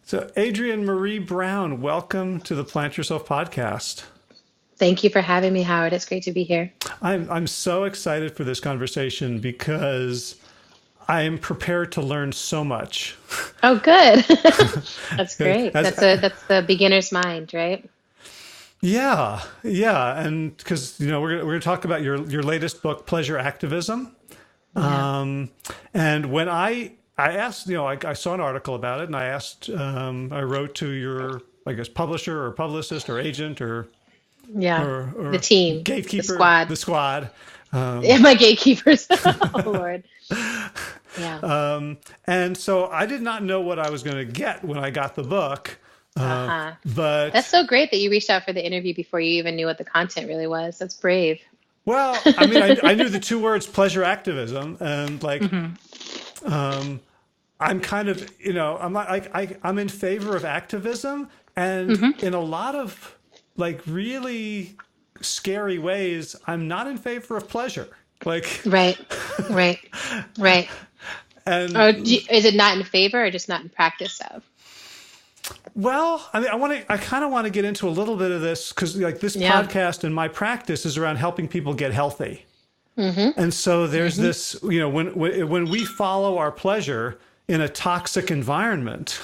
So, Adrienne Marie Brown, welcome to the Plant Yourself podcast. Thank you for having me, Howard. It's great to be here. I'm so excited for this conversation because I'm prepared to learn so much. Oh, good. That's great. As, That's the beginner's mind, right? yeah, and because we're gonna talk about your latest book, Pleasure Activism. Yeah. And when I asked, I saw an article about it, and I asked, I wrote to your, I guess, publisher or publicist or agent Yeah. or The team, the gatekeeper, squad. the squad. Yeah, my gatekeepers. Oh, Lord. Yeah. And so I did not know what I was going to get when I got the book. Uh-huh. That's But so great that you reached out for the interview before you even knew what the content really was. That's brave. well, I mean, I knew the two words pleasure activism, and um, I'm kind of, I'm like, I'm in favor of activism, and in a lot of really scary ways, I'm not in favor of pleasure. Like, Right. Right. Right. and Or is it not in favor or just not in practice of? well, I mean, I kind of want to get into a little bit of this because this Yeah. podcast and my practice is around helping people get healthy. And so there's this, when we follow our pleasure in a toxic environment,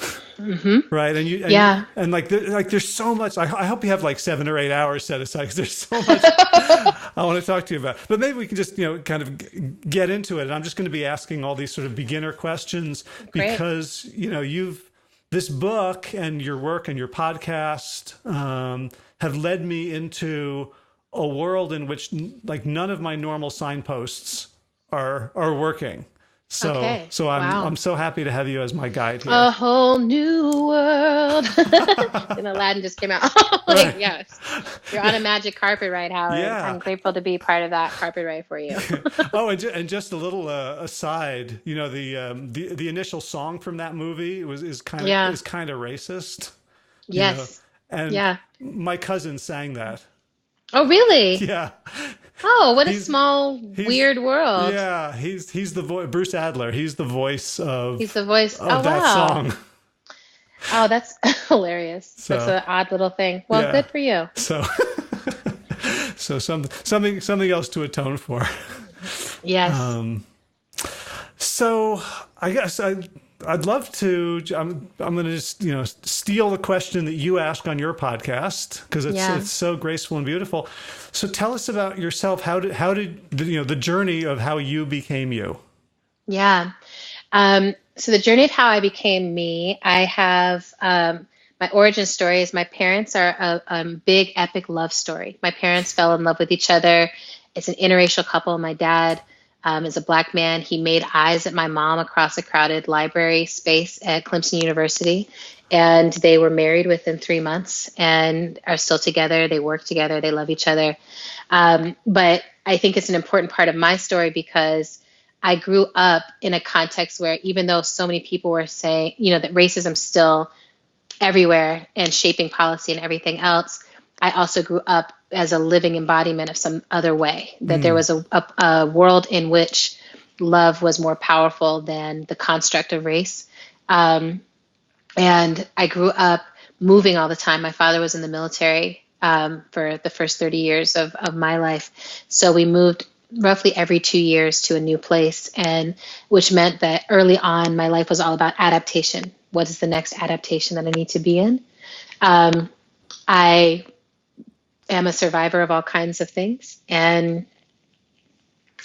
right? Yeah. And there's so much. I hope you have like 7 or 8 hours set aside because there's so much I want to talk to you about. But maybe we can just kind of get into it. And I'm just going to be asking all these sort of beginner questions Great. because you've this book and your work and your podcast have led me into a world in which none of my normal signposts are working. So Okay. so Wow. I'm so happy to have you as my guide here. A whole new world. And Aladdin just came out. Like, yes. You're on a magic carpet ride, Howard. Yeah. I'm grateful to be part of that carpet ride for you. Oh, and just a little aside, the initial song from that movie is kind of Yeah. racist. Yes. And Yeah. my cousin sang that. Oh, really? Yeah. Oh, what a He's- small, weird world. Yeah, he's the voice. Bruce Adler. He's the voice of He's the voice. of Oh, that wow. song. Oh, that's hilarious. So, That's an odd little thing. Well, yeah. good for you. So so something else to atone for. Yes. So I guess I'd love to. I'm going to just steal the question that you ask on your podcast because Yeah. it's so graceful and beautiful. So tell us about yourself. How did the journey of how you became you? Yeah. So the journey of how I became me, I have my origin story is my parents are a big epic love story. My parents fell in love with each other. It's an interracial couple. My dad is a Black man. He made eyes at my mom across a crowded library space at Clemson University. And they were married within 3 months and are still together. They work together. They love each other. But I think it's an important part of my story because I grew up in a context where even though so many people were saying, that racism's still everywhere and shaping policy and everything else, I also grew up as a living embodiment of some other way, that there was a world in which love was more powerful than the construct of race. And I grew up moving all the time. My father was in the military for the first 30 years of my life. So we moved roughly every 2 years to a new place, and which meant that early on, my life was all about adaptation. What is the next adaptation that I need to be in? I am a survivor of all kinds of things. And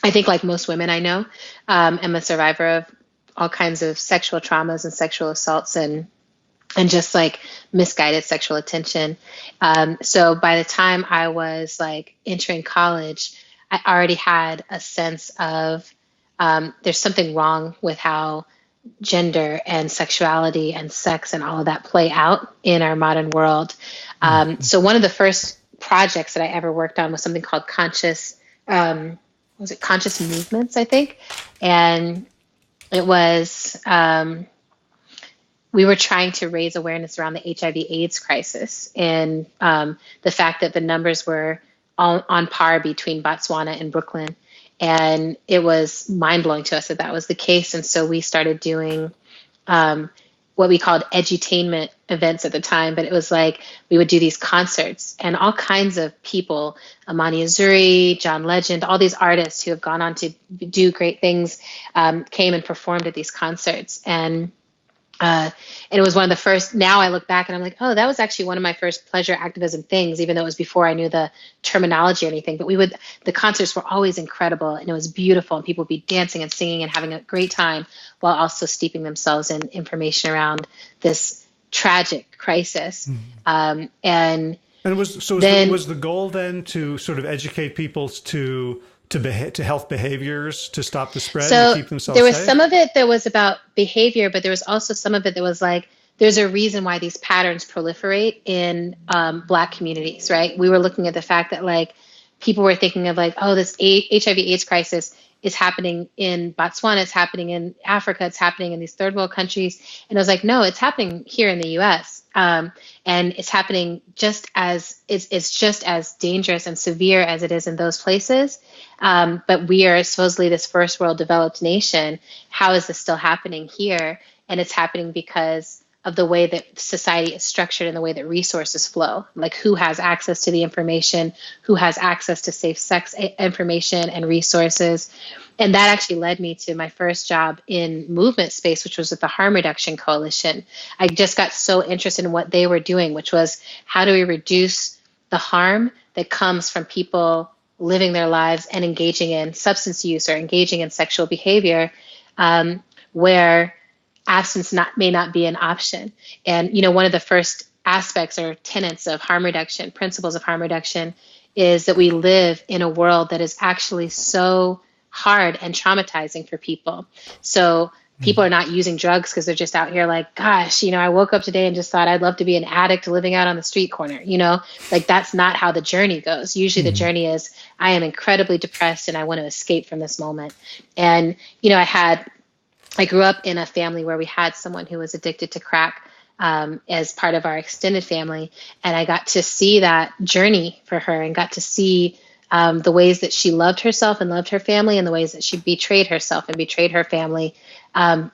I think like most women I know, am a survivor of all kinds of sexual traumas and sexual assaults and just like misguided sexual attention. So by the time I was like entering college, I already had a sense of there's something wrong with how gender and sexuality and sex and all of that play out in our modern world. So one of the first projects that I ever worked on was something called conscious movements, I think. And it was, we were trying to raise awareness around the HIV/AIDS crisis and the fact that the numbers were on par between Botswana and Brooklyn. And it was mind blowing to us that that was the case. And so we started doing what we called edutainment events at the time, but it was like we would do these concerts and all kinds of people, Amani Azuri, John Legend, all these artists who have gone on to do great things came and performed at these concerts. And it was one of the first, now I look back and I'm like, oh, that was actually one of my first pleasure activism things, even though it was before I knew the terminology or anything. But the concerts were always incredible and it was beautiful and people would be dancing and singing and having a great time while also steeping themselves in information around this tragic crisis. And it was, so was the goal then to sort of educate people to health behaviors, to stop the spread, so to keep themselves there was safe? some of it that was about behavior, but there was also some of it that was like, there's a reason why these patterns proliferate in Black communities, right? We were looking at the fact that like people were thinking of like, oh, this HIV/AIDS crisis is happening in Botswana, it's happening in Africa, it's happening in these third world countries. And I was like, no, it's happening here in the US. And it's happening it's just as dangerous and severe as it is in those places. But we are supposedly this first world developed nation. How is this still happening here? And it's happening because of the way that society is structured and the way that resources flow, like who has access to the information, who has access to safe sex information and resources. And that actually led me to my first job in movement space, which was with the Harm Reduction Coalition. I just got so interested in what they were doing, which was how do we reduce the harm that comes from people living their lives and engaging in substance use or engaging in sexual behavior, where abstinence may not be an option. And, one of the first aspects or tenets of harm reduction, principles of harm reduction, is that we live in a world that is actually so hard and traumatizing for people. So people are not using drugs because they're just out here like, gosh, I woke up today and just thought I'd love to be an addict living out on the street corner, like that's not how the journey goes. Usually the journey is, I am incredibly depressed and I want to escape from this moment. And, I grew up in a family where we had someone who was addicted to crack as part of our extended family. And I got to see that journey for her and got to see the ways that she loved herself and loved her family and the ways that she betrayed herself and betrayed her family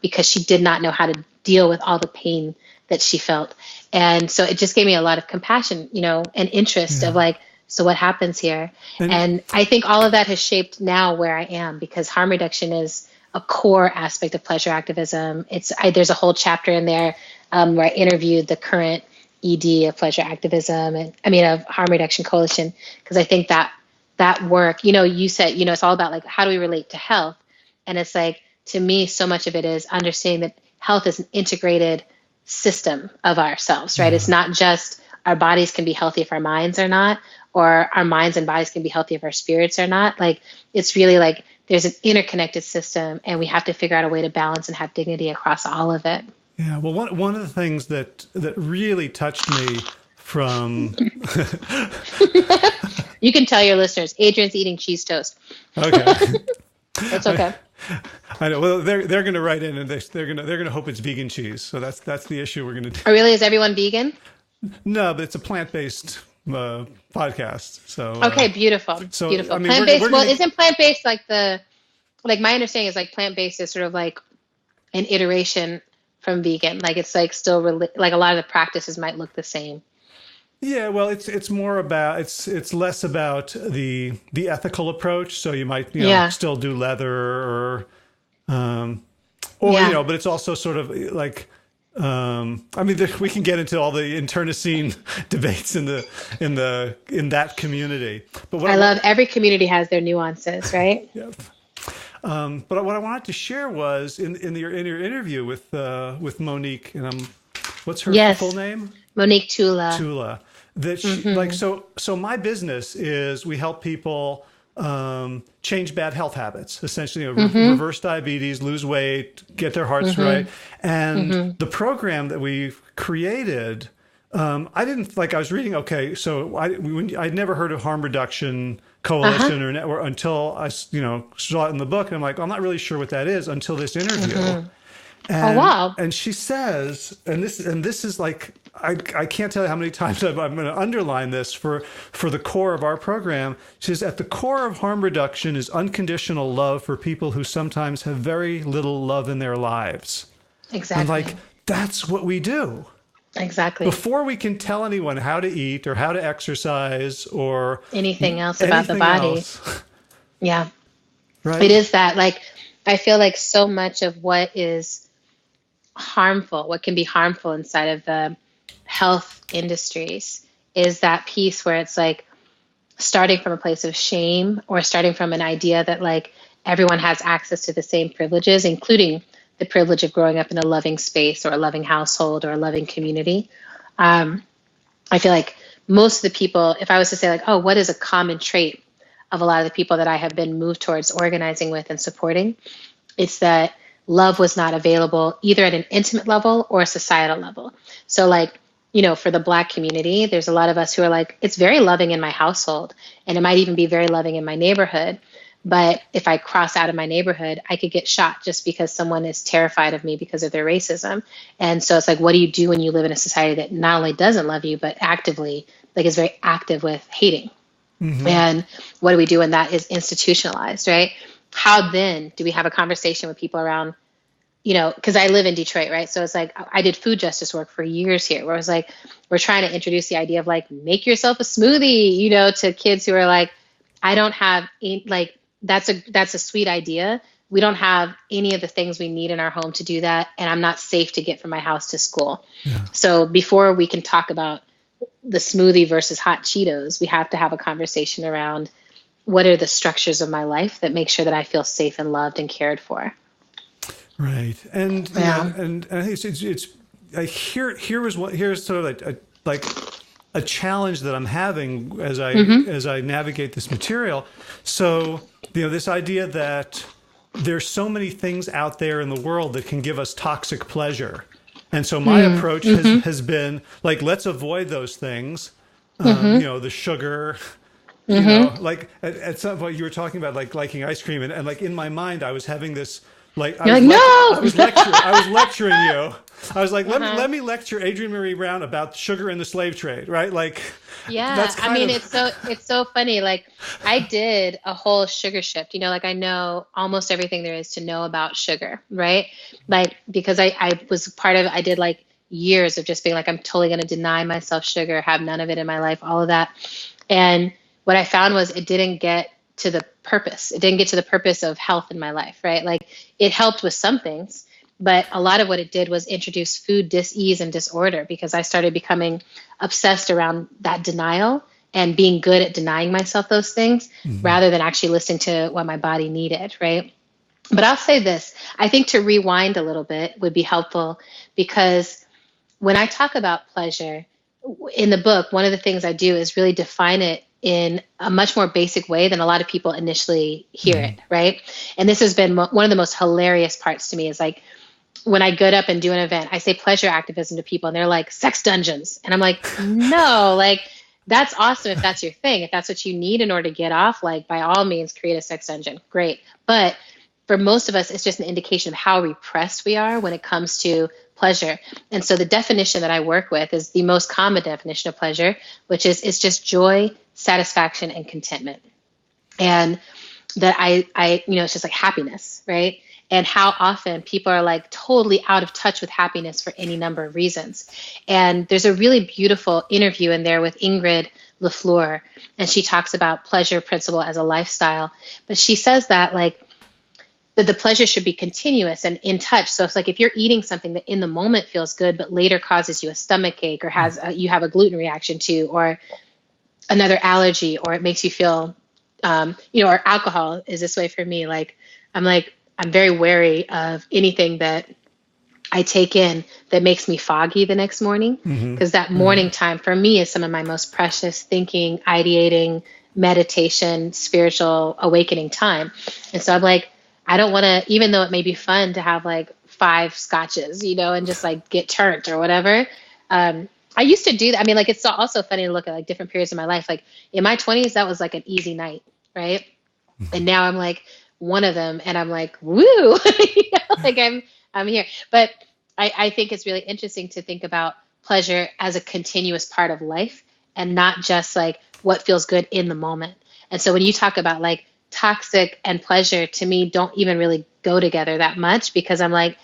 because she did not know how to deal with all the pain that she felt. And so it just gave me a lot of compassion, and interest of like, so what happens here? And I think all of that has shaped now where I am, because harm reduction is a core aspect of pleasure activism. There's a whole chapter in there where I interviewed the current ED of pleasure activism of Harm Reduction Coalition, because I think that work, you said, it's all about like, how do we relate to health? And it's like, to me, so much of it is understanding that health is an integrated system of ourselves, right? It's not just our bodies can be healthy if our minds are not, or our minds and bodies can be healthy if our spirits are not. Like, it's really like, there's an interconnected system and we have to figure out a way to balance and have dignity across all of it. Yeah. Well, one of the things that really touched me from... You can tell your listeners, Adrienne's eating cheese toast. Okay. That's okay. I know. Well, they're going to write in and they're going to hope it's vegan cheese. So that's the issue we're going to do. Oh, really? Is everyone vegan? No, but it's a plant-based podcast. So okay, beautiful. So beautiful. I mean, plant-based. Well, isn't plant-based like my understanding is like plant-based is sort of like an iteration from vegan. Like it's like still like a lot of the practices might look the same. Yeah, well, it's more about it's less about the ethical approach. So you might still do leather or but it's also sort of like. We can get into all the internecine debates in that community. But I love every community has their nuances, right? Yeah. But what I wanted to share was in your interview with Monique, and what's her full name? Monique Tula. Tula. That she, so my business is we help people change bad health habits, essentially reverse diabetes, lose weight, get their hearts right. And the program that we created, I was reading, so I'd never heard of Harm Reduction Coalition or network until I saw it in the book. And I'm like, I'm not really sure what that is until this interview. And, wow. And she says, and this is like, I can't tell you how many times I'm going to underline this for the core of our program. She says, at the core of harm reduction is unconditional love for people who sometimes have very little love in their lives. Exactly. And like, that's what we do. Exactly. Before we can tell anyone how to eat or how to exercise or Anything else about the anything body. else, Yeah. right? It is that, like, I feel like so much of what is harmful, what can be harmful inside of the health industries is that piece where it's like starting from a place of shame or starting from an idea that like everyone has access to the same privileges, including the privilege of growing up in a loving space or a loving household or a loving community. I feel like most of the people, if I was to say like, oh, what is a common trait of a lot of the people that I have been moved towards organizing with and supporting, it's that love was not available either at an intimate level or a societal level. So like, for the Black community, there's a lot of us who are like, it's very loving in my household, and it might even be very loving in my neighborhood. But if I cross out of my neighborhood, I could get shot just because someone is terrified of me because of their racism. And so it's like, what do you do when you live in a society that not only doesn't love you, but actively, like, is very active with hating? Mm-hmm. And what do we do when that is institutionalized, right? How then do we have a conversation with people around, because I live in Detroit, right? So it's like, I did food justice work for years here, where it was like, we're trying to introduce the idea of like, make yourself a smoothie, to kids who are like, I don't have like, that's a sweet idea. We don't have any of the things we need in our home to do that. And I'm not safe to get from my house to school. Yeah. So before we can talk about the smoothie versus hot Cheetos, we have to have a conversation around what are the structures of my life that make sure that I feel safe and loved and cared for. Right. And, and I think here's sort of like a challenge that I'm having as I navigate this material. So, this idea that there's so many things out there in the world that can give us toxic pleasure. And so my approach has been like, let's avoid those things. The sugar, like at some point you were talking about like liking ice cream, and like in my mind, I was having this, like, I was lecturing you. I was like, let me lecture Adrienne Maree Brown about sugar and the slave trade, right? Like, yeah, that's it's so funny. Like, I did a whole sugar shift, like I know almost everything there is to know about sugar, right? Like, because I was part of, I did like years of just being like, I'm totally going to deny myself sugar, have none of it in my life, all of that. And what I found was it didn't get to the purpose. It didn't get to the purpose of health in my life, right? Like, it helped with some things, but a lot of what it did was introduce food dis-ease and disorder, because I started becoming obsessed around that denial and being good at denying myself those things rather than actually listening to what my body needed, right? But I'll say this, I think to rewind a little bit would be helpful, because when I talk about pleasure in the book, one of the things I do is really define it in a much more basic way than a lot of people initially hear it, right? And this has been one of the most hilarious parts to me, is like, when I get up and do an event, I say pleasure activism to people and they're like, sex dungeons. And I'm like, no, like, that's awesome if that's your thing. If that's what you need in order to get off, like, by all means, create a sex dungeon. Great. But for most of us, it's just an indication of how repressed we are when it comes to pleasure. And so the definition that I work with is the most common definition of pleasure, which is it's just joy, satisfaction, and contentment. And that I it's just like happiness, right? And how often people are like totally out of touch with happiness for any number of reasons. And there's a really beautiful interview in there with Ingrid LaFleur, and she talks about pleasure principle as a lifestyle. But she says that like that the pleasure should be continuous and in touch. So it's like if you're eating something that in the moment feels good, but later causes you a stomach ache, or you have a gluten reaction to, or another allergy, or it makes you feel, or alcohol is this way for me. Like, I'm very wary of anything that I take in that makes me foggy the next morning, because that morning time for me is some of my most precious thinking, ideating, meditation, spiritual awakening time. And so I'm like, I don't want to, even though it may be fun to have like 5 scotches, and just like get turned or whatever. I used to do that. I mean, like, it's also funny to look at like different periods of my life. Like in my 20s, that was like an easy night, right? And now I'm like one of them, and I'm like, woo, like I'm here. But I think it's really interesting to think about pleasure as a continuous part of life, and not just like what feels good in the moment. And so when you talk about like toxic and pleasure, to me don't even really go together that much, because I'm like,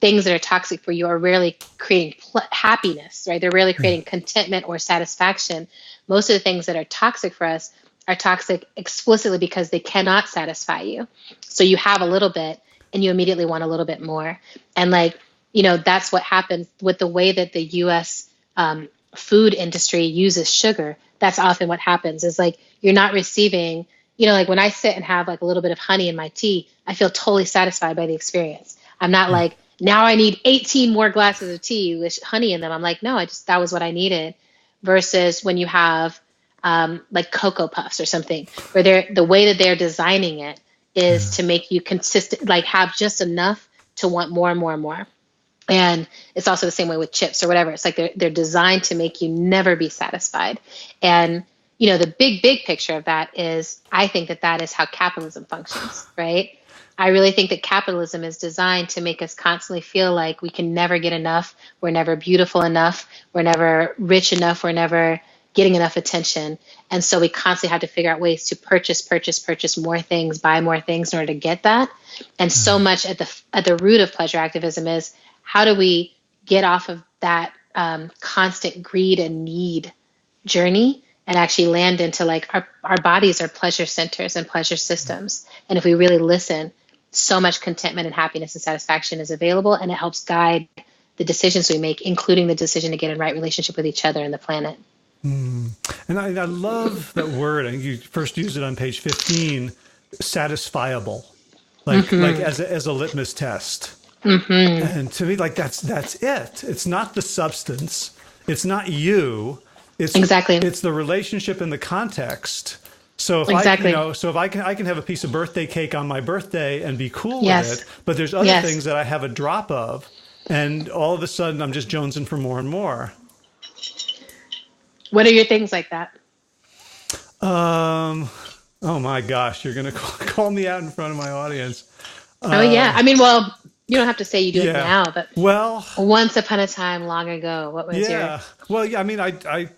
things that are toxic for you are rarely creating happiness, right? They're rarely creating contentment or satisfaction. Most of the things that are toxic for us are toxic explicitly because they cannot satisfy you. So you have a little bit and you immediately want a little bit more. And like, that's what happens with the way that the US food industry uses sugar. That's often what happens is like, you're not receiving, like when I sit and have like a little bit of honey in my tea, I feel totally satisfied by the experience. I'm not like, now I need 18 more glasses of tea with honey in them. I'm like, no, that was what I needed. Versus when you have like Cocoa Puffs or something, where the way that they're designing it is to make you consistent, like have just enough to want more and more and more. And it's also the same way with chips or whatever. It's like they're designed to make you never be satisfied. And the big picture of that is, I think that is how capitalism functions, right? I really think that capitalism is designed to make us constantly feel like we can never get enough. We're never beautiful enough. We're never rich enough. We're never getting enough attention. And so we constantly have to figure out ways to purchase more things, buy more things in order to get that. And so much at the root of pleasure activism is, how do we get off of that constant greed and need journey and actually land into like our bodies are pleasure centers and pleasure systems. And if we really listen, so much contentment and happiness and satisfaction is available, and it helps guide the decisions we make, including the decision to get in right relationship with each other and the planet. And I love that word. I think you first used it on page 15, satisfiable, like as a litmus test. And to me, like that's it. It's not the substance. It's not you. It's the relationship and the context. So if I can have a piece of birthday cake on my birthday and be cool with it, but there's other things that I have a drop of, and all of a sudden I'm just jonesing for more and more. What are your things like that? Oh my gosh, you're gonna call me out in front of my audience. Oh yeah, I mean, well, you don't have to say you do it now, but well, once upon a time, long ago, what was your? Well, yeah, I mean, I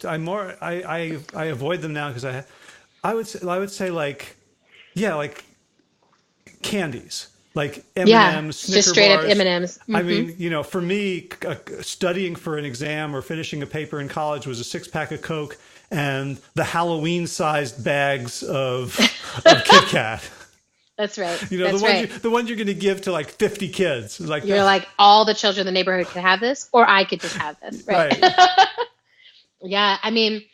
avoid them now because I would say like candies, like M&Ms, Snicker just straight bars. up M&Ms. I mean, for me, studying for an exam or finishing a paper in college was a 6-pack of Coke and the Halloween-sized bags of Kit Kat. That's right. The ones you're going to give to like 50 kids. Like you're like, all the children in the neighborhood could have this, or I could just have this. Right. Yeah. I mean,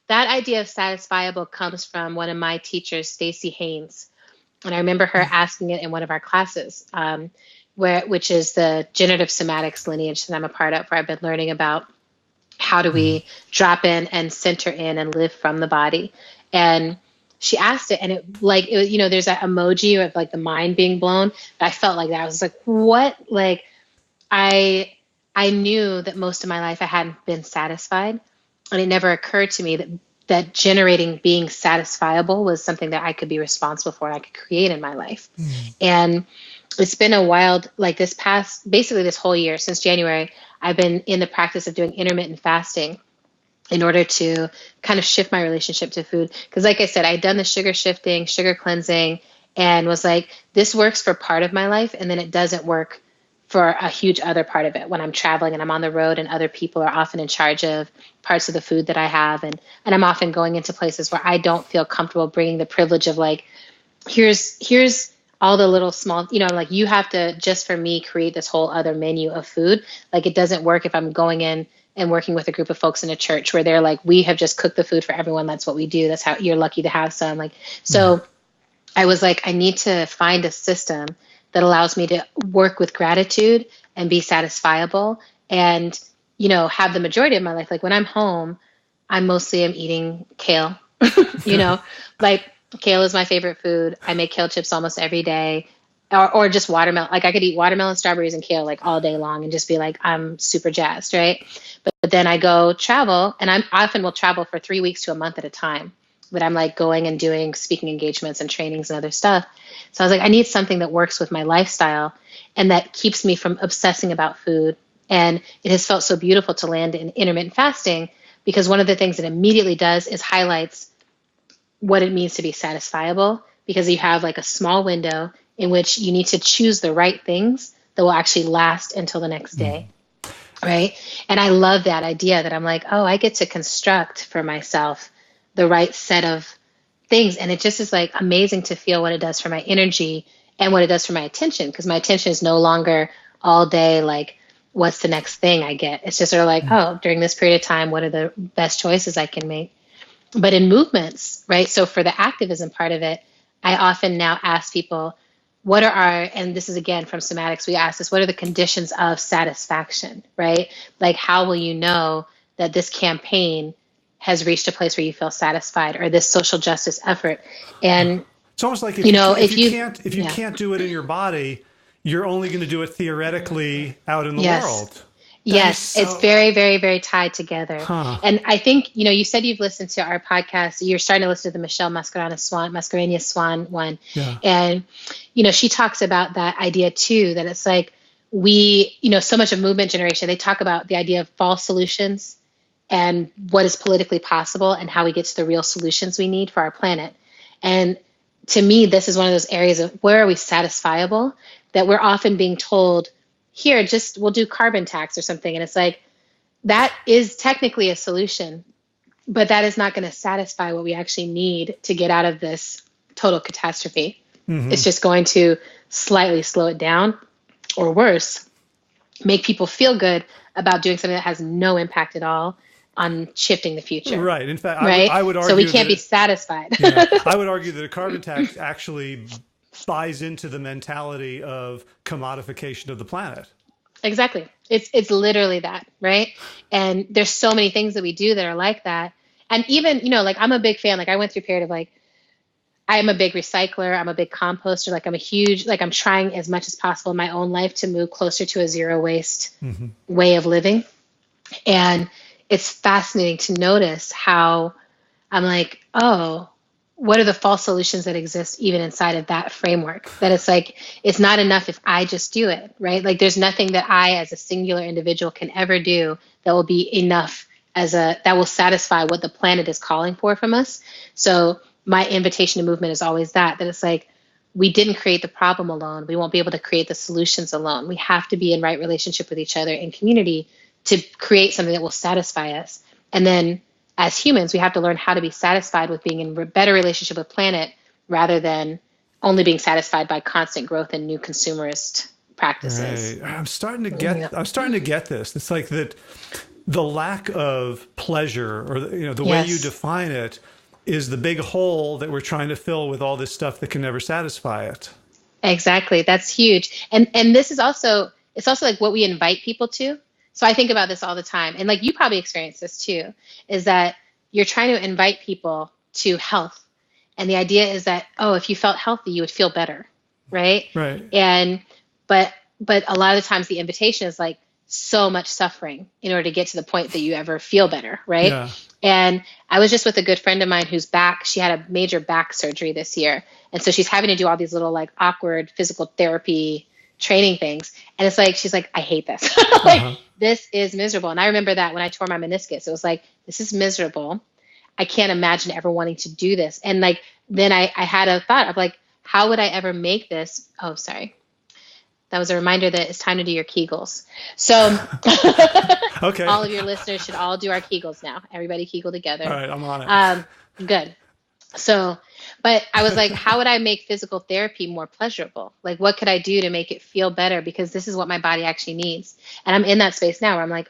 that idea of satisfiable comes from one of my teachers, Stacey Haynes. And I remember her asking it in one of our classes, which is the generative somatics lineage that I'm a part of, where I've been learning about how do we drop in and center in and live from the body. And she asked it, and it was, there's that emoji of like the mind being blown. I felt like that. I was like, what? Like, I knew that most of my life I hadn't been satisfied, and it never occurred to me that generating being satisfiable was something that I could be responsible for and I could create in my life. And it's been a wild, like basically this whole year, since January, I've been in the practice of doing intermittent fasting in order to kind of shift my relationship to food. Because like I said, I'd done the sugar shifting, sugar cleansing, and was like, this works for part of my life, and then it doesn't work for a huge other part of it when I'm traveling and I'm on the road and other people are often in charge of parts of the food that I have. And I'm often going into places where I don't feel comfortable bringing the privilege of like, here's all the little small, like you have to, just for me, create this whole other menu of food. Like it doesn't work if I'm going in and working with a group of folks in a church where they're like, we have just cooked the food for everyone. That's what we do. That's how you're lucky to have some. Like, so I was like, I need to find a system that allows me to work with gratitude and be satisfiable and, have the majority of my life. Like when I'm home, I mostly am eating kale, like kale is my favorite food. I make kale chips almost every day. Or just watermelon. Like I could eat watermelon, strawberries, and kale like all day long and just be like, I'm super jazzed, right? But then I go travel, and I often will travel for 3 weeks to a month at a time. But I'm like going and doing speaking engagements and trainings and other stuff. So I was like, I need something that works with my lifestyle and that keeps me from obsessing about food. And it has felt so beautiful to land in intermittent fasting because one of the things it immediately does is highlights what it means to be satisfiable, because you have like a small window in which you need to choose the right things that will actually last until the next day. Right. And I love that idea that I'm like, oh, I get to construct for myself the right set of things. And it just is like amazing to feel what it does for my energy and what it does for my attention, because my attention is no longer all day like, what's the next thing I get? It's just sort of like, oh, during this period of time, what are the best choices I can make? But in movements, right? So for the activism part of it, I often now ask people, what are our, and this is again from somatics, we ask this, what are the conditions of satisfaction, right? Like, how will you know that this campaign has reached a place where you feel satisfied, or this social justice effort? And it's almost like if you can't do it in your body, you're only going to do it theoretically out in the world. Yes, it's very, very, very tied together. And I think, you said you've listened to our podcast. You're starting to listen to the Michelle Mascarenhas Swan one. Yeah. And, she talks about that idea too, that it's like so much of movement generation, they talk about the idea of false solutions and what is politically possible and how we get to the real solutions we need for our planet. And to me, this is one of those areas of where are we satisfiable, that we're often being told, here, we'll do carbon tax or something. And it's like, that is technically a solution, but that is not going to satisfy what we actually need to get out of this total catastrophe. Mm-hmm. It's just going to slightly slow it down, or worse, make people feel good about doing something that has no impact at all on shifting the future. Right. In fact, right? I would argue so we can't be satisfied. I would argue that a carbon tax actually buys into the mentality of commodification of the planet. Exactly. It's literally that, right? And there's so many things that we do that are like that. And even, like, I'm a big fan, like I went through a period of like, I am a big recycler. I'm a big composter. Like I'm trying as much as possible in my own life to move closer to a zero waste way of living. And it's fascinating to notice how I'm like, oh, what are the false solutions that exist even inside of that framework? That it's like, it's not enough if I just do it, right? Like there's nothing that I as a singular individual can ever do that will be enough that will satisfy what the planet is calling for from us. So my invitation to movement is always that it's like, we didn't create the problem alone. We won't be able to create the solutions alone. We have to be in right relationship with each other in community to create something that will satisfy us. And then as humans, we have to learn how to be satisfied with being in a better relationship with planet rather than only being satisfied by constant growth and new consumerist practices. Right. I'm starting to get this. It's like that the lack of pleasure, or the way you define it, is the big hole that we're trying to fill with all this stuff that can never satisfy it. Exactly. That's huge. And this is also, it's also like what we invite people to. So I think about this all the time. And like you probably experience this too, is that you're trying to invite people to health. And the idea is that, if you felt healthy, you would feel better. Right. Right. And, but a lot of the times the invitation is like so much suffering in order to get to the point that you ever feel better. Right. Yeah. And I was just with a good friend of mine whose she had a major back surgery this year. And so she's having to do all these little like awkward physical therapy training things. And it's like, she's like, I hate this. This is miserable. And I remember that when I tore my meniscus, it was like, this is miserable. I can't imagine ever wanting to do this. And like, then I had a thought of like, how would I ever make this? Oh, sorry. That was a reminder that it's time to do your Kegels. So okay. All of your listeners should all do our Kegels now. Everybody Kegel together. All right, I'm on it. Good. So, but I was like, how would I make physical therapy more pleasurable? Like, what could I do to make it feel better? Because this is what my body actually needs. And I'm in that space now where I'm like,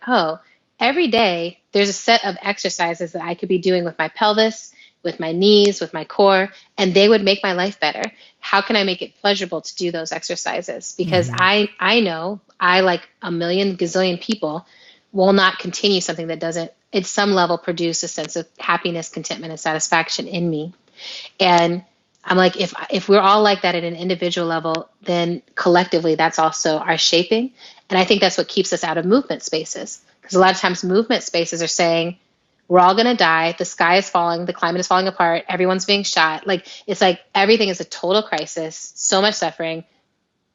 every day there's a set of exercises that I could be doing with my pelvis, with my knees, with my core, and they would make my life better. How can I make it pleasurable to do those exercises? Because I know I, like a million gazillion people, will not continue something that doesn't at some level produce a sense of happiness, contentment, and satisfaction in me. And I'm like, if we're all like that at an individual level, then collectively that's also our shaping. And I think that's what keeps us out of movement spaces. Because a lot of times movement spaces are saying, we're all going to die. The sky is falling. The climate is falling apart. Everyone's being shot. Like, it's like everything is a total crisis. So much suffering.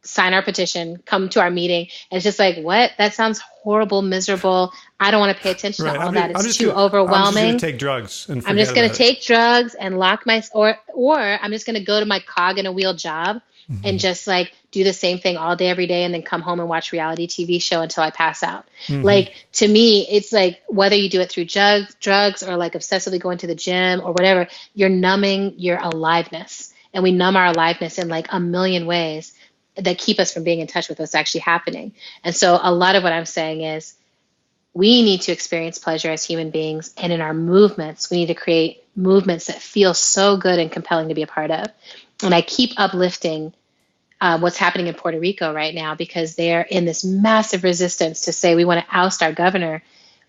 Sign our petition. Come to our meeting. And it's just like, what? That sounds horrible, miserable. I don't want to pay attention to all that. It's too overwhelming. I'm just going to take drugs. I'm just going to take drugs and lock or I'm just going to go to my cog in a wheel job and just like do the same thing all day, every day, and then come home and watch reality TV show until I pass out. Like, to me, it's like whether you do it through drugs or like obsessively going to the gym or whatever, you're numbing your aliveness. And we numb our aliveness in like a million ways that keep us from being in touch with what's actually happening. And so a lot of what I'm saying is we need to experience pleasure as human beings. And in our movements, we need to create movements that feel so good and compelling to be a part of. And I keep uplifting what's happening in Puerto Rico right now, because they're in this massive resistance to say we want to oust our governor.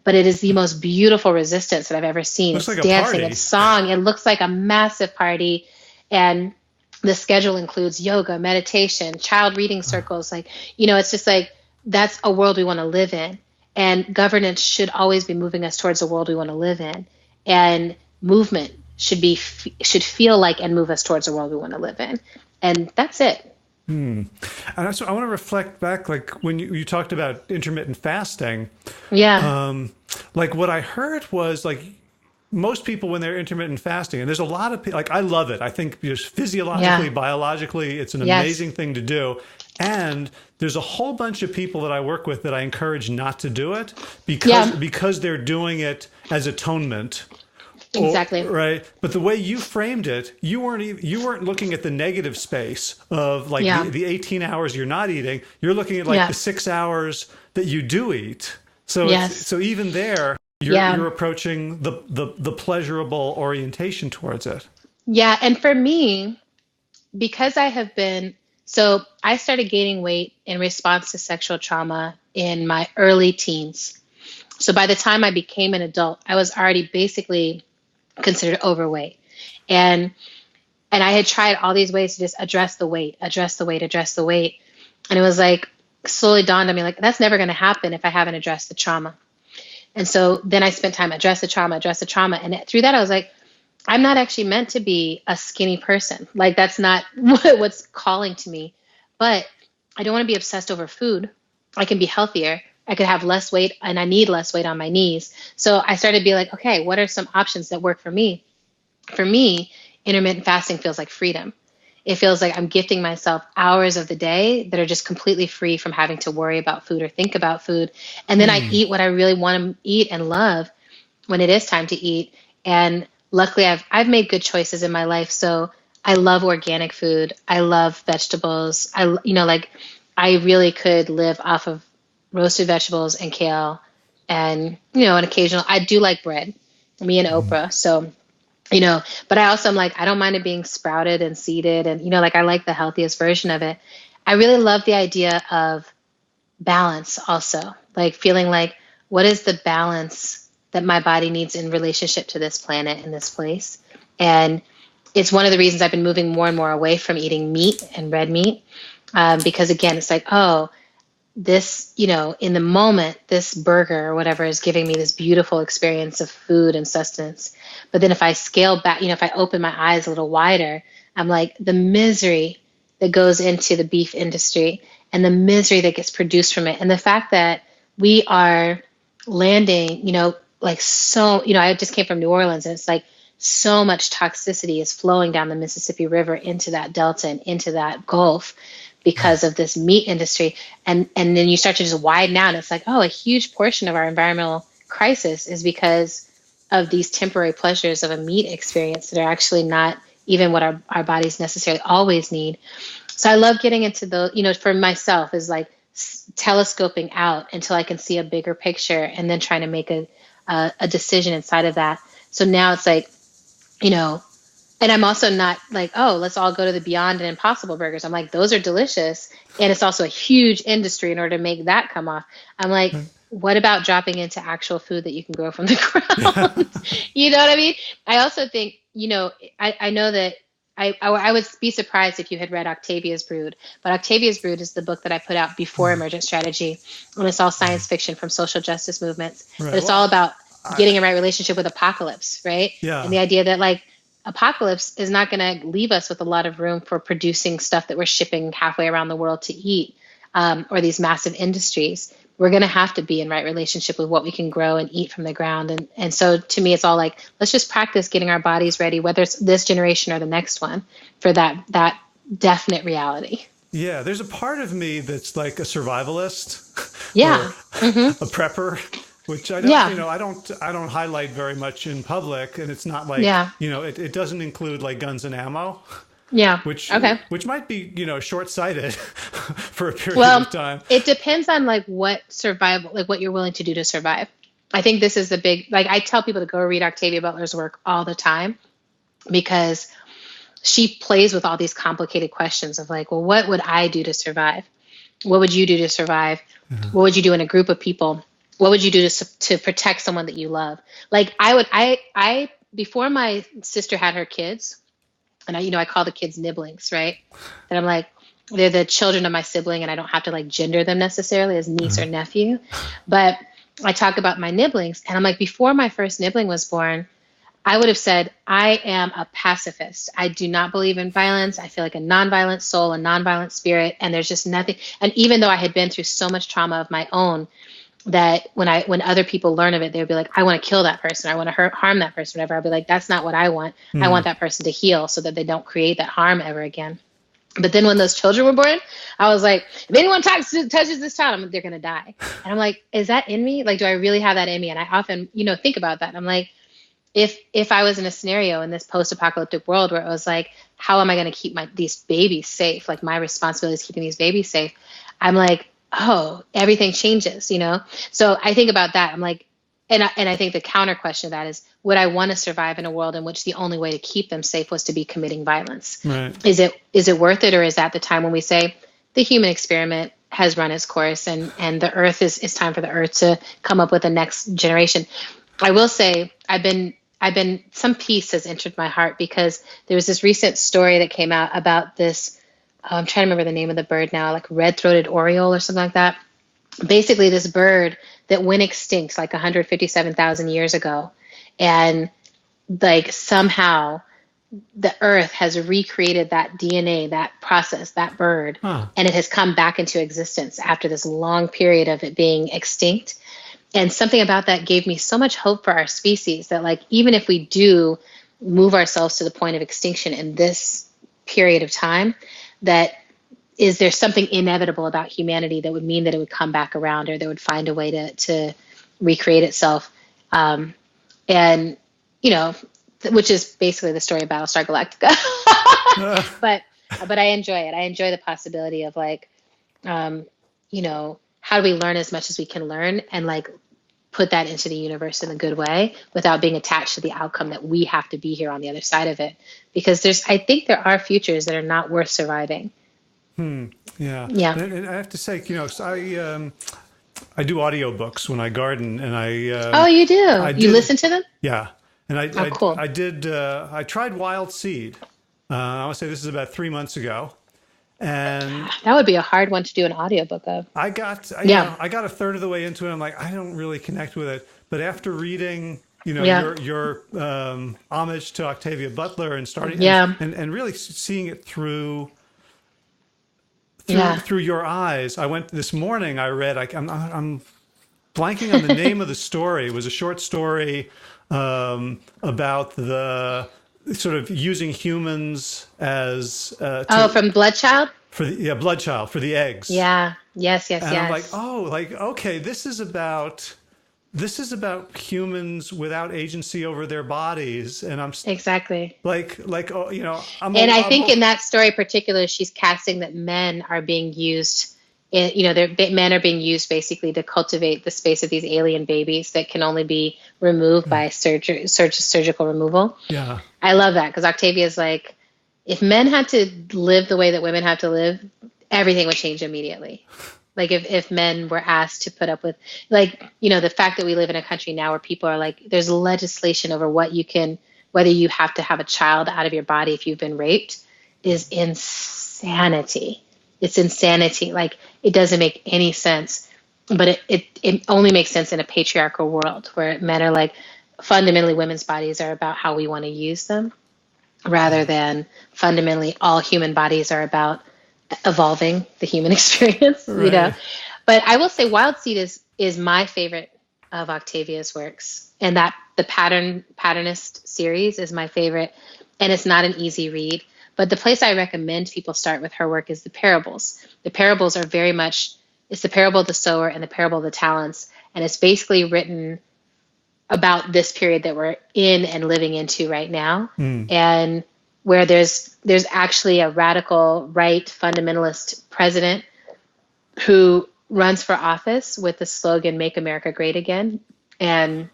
But it is the most beautiful resistance that I've ever seen. Looks it's like a dancing, party. it's song. It looks like a massive party. And the schedule includes yoga, meditation, child reading circles. Like, it's just like, that's a world we want to live in. And governance should always be moving us towards the world we want to live in. And movement should feel like and move us towards the world we want to live in. And that's it. And so I want to reflect back, like when you talked about intermittent fasting. Yeah. Like what I heard was like most people when they're intermittent fasting, and there's a lot of people, like I love it. I think just physiologically, biologically, it's an amazing thing to do. And there's a whole bunch of people that I work with that I encourage not to do it because they're doing it as atonement. Exactly. Right. But the way you framed it, you weren't looking at the negative space of like the 18 hours you're not eating. You're looking at like the 6 hours that you do eat. So so even there, you're approaching the pleasurable orientation towards it. Yeah. And for me, because so I started gaining weight in response to sexual trauma in my early teens. So by the time I became an adult, I was already basically considered overweight. And I had tried all these ways to just address the weight. And it was like slowly dawned on me, like, that's never going to happen if I haven't addressed the trauma. And so then I spent time address the trauma. And through that, I was like, I'm not actually meant to be a skinny person. Like, that's not what's calling to me. But I don't want to be obsessed over food. I can be healthier. I could have less weight, and I need less weight on my knees. So I started to be like, okay, what are some options that work for me? For me, intermittent fasting feels like freedom. It feels like I'm gifting myself hours of the day that are just completely free from having to worry about food or think about food. And then I eat what I really want to eat and love when it is time to eat. And luckily, I've made good choices in my life. So I love organic food. I love vegetables. I really could live off of roasted vegetables and kale and, an occasional, I do like bread, me and Oprah. So, but I also am like, I don't mind it being sprouted and seeded and, like I like the healthiest version of it. I really love the idea of balance also, like feeling like, what is the balance that my body needs in relationship to this planet and this place? And it's one of the reasons I've been moving more and more away from eating meat and red meat. Because again, it's like, this, in the moment, this burger or whatever is giving me this beautiful experience of food and sustenance. But then if I scale back, if I open my eyes a little wider, I'm like, the misery that goes into the beef industry and the misery that gets produced from it. And the fact that we are landing, I just came from New Orleans, and it's like so much toxicity is flowing down the Mississippi River into that delta and into that Gulf because of this meat industry. And then you start to just widen out. And it's like, a huge portion of our environmental crisis is because of these temporary pleasures of a meat experience that are actually not even what our bodies necessarily always need. So I love getting into for myself is like telescoping out until I can see a bigger picture and then trying to make a decision inside of that. So now it's like, and I'm also not like, let's all go to the Beyond and Impossible burgers. I'm like, those are delicious. And it's also a huge industry in order to make that come off. I'm like, what about dropping into actual food that you can grow from the ground? You know what I mean? I also think, I know that I would be surprised if you had read Octavia's Brood, but Octavia's Brood is the book that I put out before Emergent Strategy. And it's all science fiction from social justice movements. Right. But it's all about getting a right relationship with apocalypse, right? Yeah. And the idea that like, apocalypse is not going to leave us with a lot of room for producing stuff that we're shipping halfway around the world to eat, or these massive industries. We're going to have to be in right relationship with what we can grow and eat from the ground. And so to me, it's all like, let's just practice getting our bodies ready, whether it's this generation or the next one, for that definite reality. Yeah, there's a part of me that's like a survivalist or Yeah. Hmm. a prepper, which I don't, Yeah. I don't highlight very much in public, and it's not like, Yeah. it doesn't include like guns and ammo, Yeah. which Okay. which might be, short-sighted for a period Well, of time. it depends on like what survival, like what you're willing to do to survive. I think this is the big, like I tell people to go read Octavia Butler's work all the time because she plays with all these complicated questions of like, well, what would I do to survive? What would you do to survive? What would you do in a group of people? What would you do to protect someone that you love? Like before my sister had her kids, and I call the kids nibblings, right? And I'm like, they're the children of my sibling, and I don't have to like gender them necessarily as niece or nephew. But I talk about my nibblings, and I'm like, before my first nibbling was born, I would have said, I am a pacifist. I do not believe in violence. I feel like a nonviolent soul, a nonviolent spirit, and there's just nothing. And even though I had been through so much trauma of my own, that when other people learn of it, they'll be like, I want to kill that person. I want to harm that person, whatever. I'll be like, that's not what I want. I want that person to heal so that they don't create that harm ever again. But then when those children were born, I was like, if anyone touches this child, they're going to die. And I'm like, is that in me? Like, do I really have that in me? And I often, think about that. I'm like, if I was in a scenario in this post-apocalyptic world where it was like, how am I going to keep these babies safe? Like my responsibility is keeping these babies safe. I'm like, oh, everything changes, So I think about that. I'm like, and I think the counter question of that is, would I want to survive in a world in which the only way to keep them safe was to be committing violence? Right. Is it worth it, or is that the time when we say the human experiment has run its course and the Earth it's time for the Earth to come up with the next generation? I will say I've been some peace has entered my heart because there was this recent story that came out about this. I'm trying to remember the name of the bird now, like red-throated oriole or something like that. Basically, this bird that went extinct like 157,000 years ago, and like somehow the Earth has recreated that DNA, that process, that bird, and it has come back into existence after this long period of it being extinct. And something about that gave me so much hope for our species that like, even if we do move ourselves to the point of extinction in this period of time, that is there something inevitable about humanity that would mean that it would come back around, or that would find a way to recreate itself. And, which is basically the story of Battlestar Galactica. But I enjoy it. I enjoy the possibility of like, how do we learn as much as we can learn and like put that into the universe in a good way without being attached to the outcome that we have to be here on the other side of it? Because I think there are futures that are not worth surviving. Yeah. Yeah. And I have to say, so I do audiobooks when I garden, and oh, you do? You listen to them? Yeah. And cool. I tried Wild Seed. I would say this is about 3 months ago. And that would be a hard one to do an audiobook of. I got a third of the way into it. I'm like, I don't really connect with it. But after reading, your homage to Octavia Butler and starting and really seeing it through your eyes. I went this morning. I read. I'm blanking on the name of the story. It was a short story about the sort of using humans as from Bloodchild? Bloodchild for the eggs. Yeah. Yes. And I'm like, okay, this is about humans without agency over their bodies, and I'm exactly like I think in that story in particular, she's casting that men are being used. Men are being used basically to cultivate the space of these alien babies that can only be removed by surgical removal. Yeah, I love that because Octavia's like, if men had to live the way that women have to live, everything would change immediately. Like if men were asked to put up with, like, the fact that we live in a country now where people are like, there's legislation over whether you have to have a child out of your body if you've been raped is insanity. It's insanity. Like, it doesn't make any sense, but it only makes sense in a patriarchal world where men are like, fundamentally women's bodies are about how we want to use them rather than fundamentally all human bodies are about evolving the human experience, right. But I will say Wild Seed is my favorite of Octavia's works, and that the Patternist series is my favorite, and it's not an easy read, But the place I recommend people start with her work is the parables. The parables are very much, it's the parable of the sower and the parable of the talents. And it's basically written about this period that we're in and living into right now. And where there's actually a radical right fundamentalist president who runs for office with the slogan, "Make America Great Again," and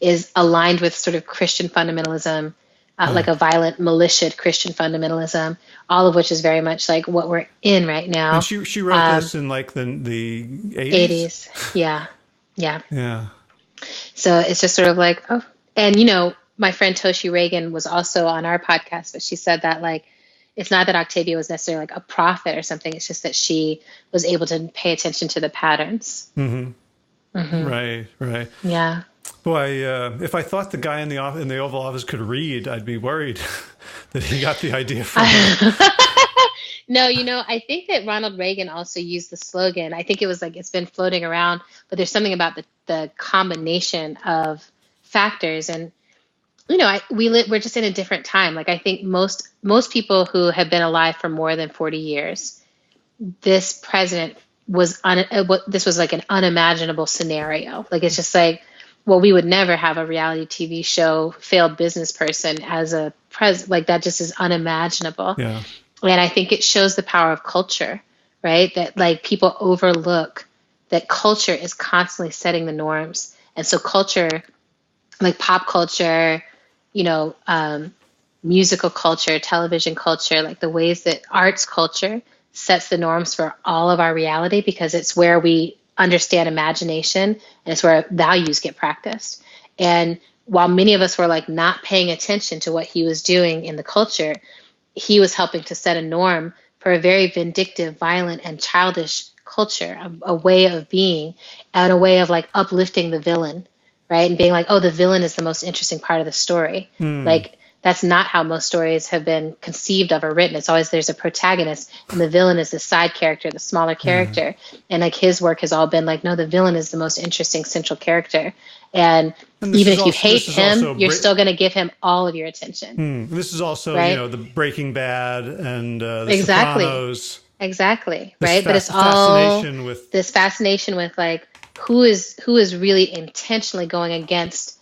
is aligned with sort of Christian fundamentalism, like a violent, malicious Christian fundamentalism, all of which is very much like what we're in right now. And she wrote this in like the 80s? 80s. Yeah. Yeah. So it's just sort of like, oh, and my friend Toshi Reagan was also on our podcast, but she said that like, it's not that Octavia was necessarily like a prophet or something. It's just that she was able to pay attention to the patterns. Right. Yeah. Boy, if I thought the guy in the Oval Office could read, I'd be worried that he got the idea from her. No, I think that Ronald Reagan also used the slogan. I think it was like, it's been floating around, but there's something about the combination of factors. And, we're just in a different time. Like, I think most people who have been alive for more than 40 years, this president this was like an unimaginable scenario. Like, it's just like, well, we would never have a reality TV show, failed business person as a president. Like, that just is unimaginable. Yeah. And I think it shows the power of culture, right? That like people overlook that culture is constantly setting the norms. And so culture, like pop culture, musical culture, television culture, like the ways that arts culture sets the norms for all of our reality, because it's where we understand imagination and it's where values get practiced. And while many of us were like not paying attention to what he was doing in the culture, he was helping to set a norm for a very vindictive, violent, and childish culture, a way of being, and a way of like uplifting the villain, right? And being like, oh, the villain is the most interesting part of the story. Like, that's not how most stories have been conceived of or written. It's always there's a protagonist and the villain is the side character, the smaller character. And like his work has all been like, no, the villain is the most interesting central character. And even if you hate him, you're still going to give him all of your attention. This is also, right? The Breaking Bad and the Exactly. Sopranos. Exactly. Right. But it's all this fascination with like, who is really intentionally going against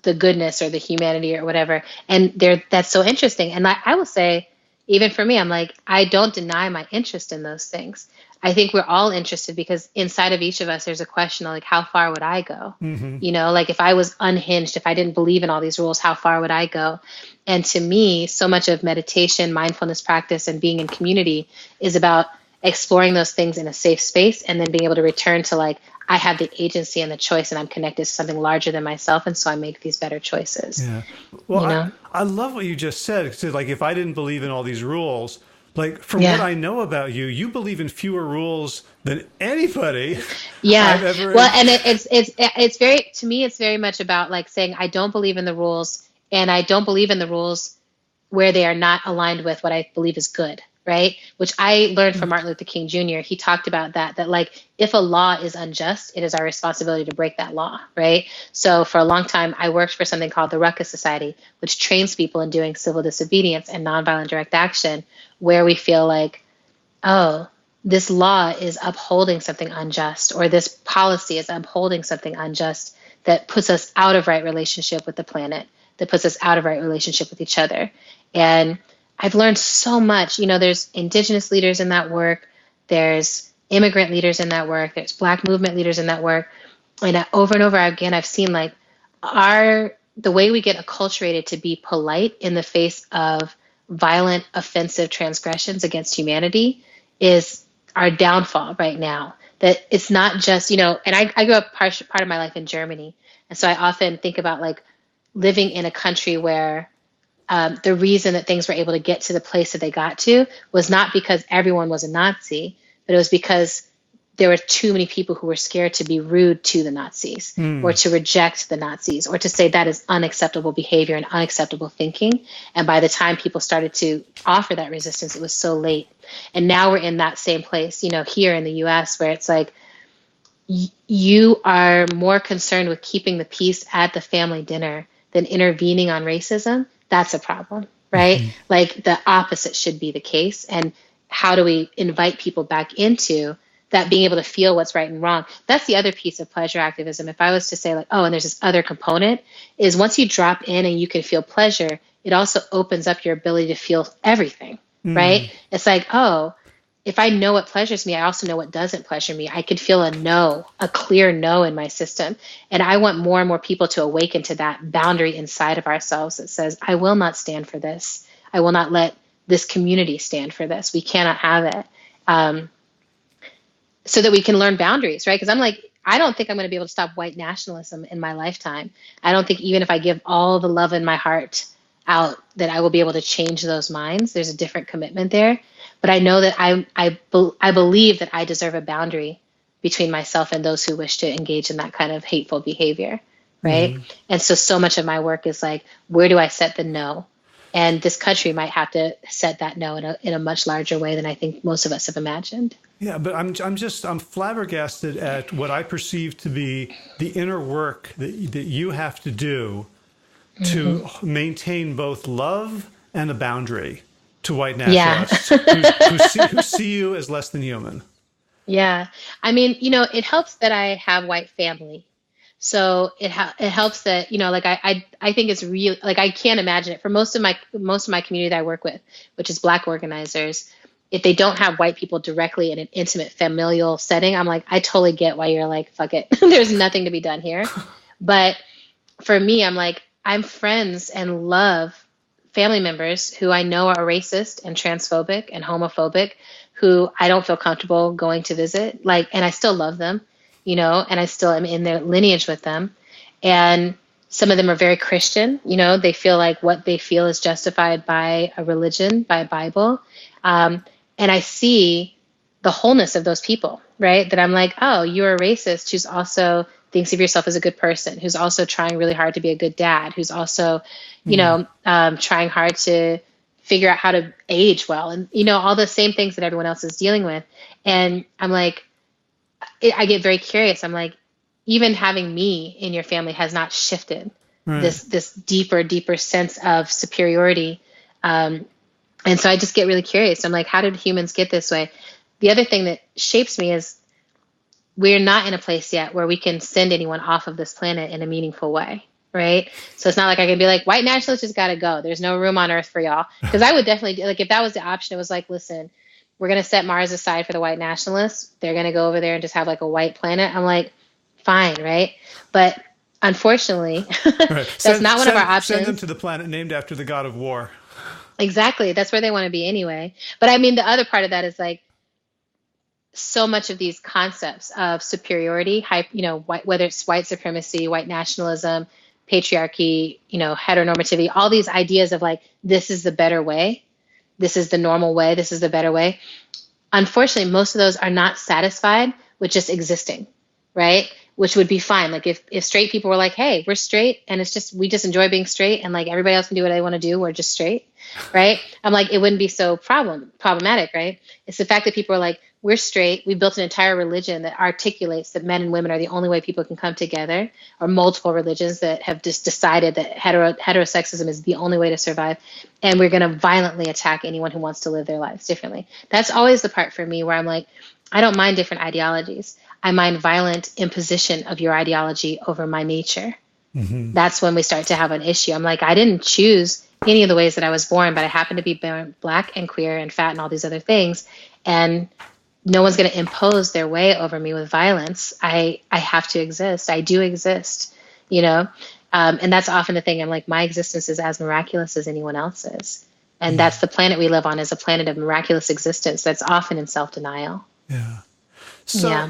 the goodness or the humanity or whatever. And that's so interesting. And I will say, even for me, I'm like, I don't deny my interest in those things. I think we're all interested because inside of each of us, there's a question of like, how far would I go? Like if I was unhinged, if I didn't believe in all these rules, how far would I go? And to me, so much of meditation, mindfulness practice, and being in community is about exploring those things in a safe space and then being able to return to like, I have the agency and the choice and I'm connected to something larger than myself. And so I make these better choices. Yeah. Well, I love what you just said. So like, if I didn't believe in all these rules, like from what I know about you, you believe in fewer rules than anybody. I've ever. Well, and it's very, to me, it's very much about like saying, I don't believe in the rules, and I don't believe in the rules where they are not aligned with what I believe is good. Right? Which I learned from Martin Luther King Jr. He talked about that like if a law is unjust, it is our responsibility to break that law. Right? So for a long time, I worked for something called the Ruckus Society, which trains people in doing civil disobedience and nonviolent direct action, where we feel like, oh, this law is upholding something unjust, or this policy is upholding something unjust that puts us out of right relationship with the planet, that puts us out of right relationship with each other. And I've learned so much. There's indigenous leaders in that work. There's immigrant leaders in that work. There's Black movement leaders in that work. And over and over again, I've seen like the way we get acculturated to be polite in the face of violent, offensive transgressions against humanity is our downfall right now. That it's not just, and I grew up part of my life in Germany. And so I often think about like living in a country where the reason that things were able to get to the place that they got to was not because everyone was a Nazi, but it was because there were too many people who were scared to be rude to the Nazis or to reject the Nazis or to say that is unacceptable behavior and unacceptable thinking. And by the time people started to offer that resistance, it was so late. And now we're in that same place, here in the US, where it's like you are more concerned with keeping the peace at the family dinner than intervening on racism. That's a problem. right? Like the opposite should be the case. And how do we invite people back into that, being able to feel what's right and wrong? That's the other piece of pleasure activism. If I was to say like, oh, and there's this other component, is once you drop in and you can feel pleasure, it also opens up your ability to feel everything, right? It's like, oh, if I know what pleasures me, I also know what doesn't pleasure me. I could feel a no, a clear no in my system. And I want more and more people to awaken to that boundary inside of ourselves that says, I will not stand for this. I will not let this community stand for this. We cannot have it. So that we can learn boundaries, right? Because I'm like, I don't think I'm going to be able to stop white nationalism in my lifetime. I don't think even if I give all the love in my heart out, that I will be able to change those minds. There's a different commitment there. But I know that I believe that I deserve a boundary between myself and those who wish to engage in that kind of hateful behavior, right? And so much of my work is like, where do I set the no? And this country might have to set that no in a much larger way than I think most of us have imagined. Yeah, but I'm flabbergasted at what I perceive to be the inner work that you have to do to maintain both love and a boundary to white nationalists who see you as less than human. Yeah. I mean, it helps that I have white family. So it helps that, like I think it's real. Like I can't imagine it for most of my community that I work with, which is Black organizers. If they don't have white people directly in an intimate familial setting, I'm like, I totally get why you're like, fuck it. There's nothing to be done here. But for me, I'm like, I'm friends and love family members who I know are racist and transphobic and homophobic, who I don't feel comfortable going to visit. Like, and I still love them, and I still am in their lineage with them. And some of them are very Christian, they feel like what they feel is justified by a religion, by a Bible. And I see the wholeness of those people, right? That I'm like, oh, you're a racist who's also thinks of yourself as a good person, who's also trying really hard to be a good dad, who's also, trying hard to figure out how to age well, and, all the same things that everyone else is dealing with. And I'm like, I get very curious. I'm like, even having me in your family has not shifted this deeper sense of superiority. And so I just get really curious. I'm like, how did humans get this way? The other thing that shapes me is we're not in a place yet where we can send anyone off of this planet in a meaningful way, right? So it's not like I can be like, white nationalists just got to go. There's no room on Earth for y'all. Because I would definitely, like, if that was the option, it was like, listen, we're going to set Mars aside for the white nationalists. They're going to go over there and just have like a white planet. I'm like, fine, right? But unfortunately, that's not one of our options. Send them to the planet named after the god of war. Exactly. That's where they want to be anyway. But I mean, the other part of that is like, so much of these concepts of superiority, whether it's white supremacy, white nationalism, patriarchy, heteronormativity, all these ideas of like, this is the better way. This is the normal way. This is the better way. Unfortunately, most of those are not satisfied with just existing, right? Which would be fine. Like if straight people were like, hey, we're straight and we just enjoy being straight and like everybody else can do what they want to do. We're just straight, right? I'm like, it wouldn't be so problematic, right? It's the fact that people are like, we're straight. We built an entire religion that articulates that men and women are the only way people can come together, or multiple religions that have just decided that heterosexism is the only way to survive. And we're going to violently attack anyone who wants to live their lives differently. That's always the part for me where I'm like, I don't mind different ideologies. I mind violent imposition of your ideology over my nature. Mm-hmm. That's when we start to have an issue. I'm like, I didn't choose any of the ways that I was born, but I happen to be Black and queer and fat and all these other things. And no one's going to impose their way over me with violence. I have to exist. I do exist, and that's often the thing. I'm like, my existence is as miraculous as anyone else's. And that's the planet we live on, is a planet of miraculous existence that's often in self-denial. Yeah. So,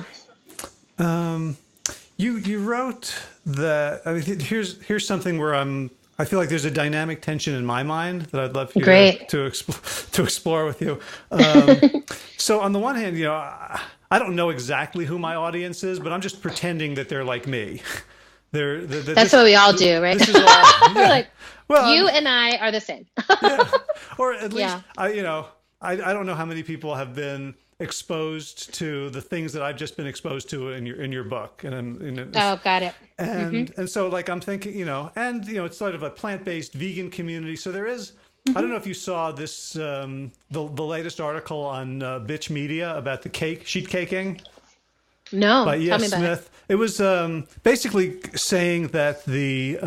you wrote that. I mean, here's something where I feel like there's a dynamic tension in my mind that I'd love for you to explore with you. So on the one hand, I don't know exactly who my audience is, but I'm just pretending that they're like me. That's what we all do, right? This is all, yeah. Like, well, you and I are the same. Yeah. Or at least, I don't know how many people have been exposed to the things that I've just been exposed to in your book. Oh, got it. And so like I'm thinking, it's sort of a plant-based vegan community. So there is I don't know if you saw this, the latest article on Bitch Media about the sheet caking No, by tell E.S. me about it. Smith. It was basically saying that the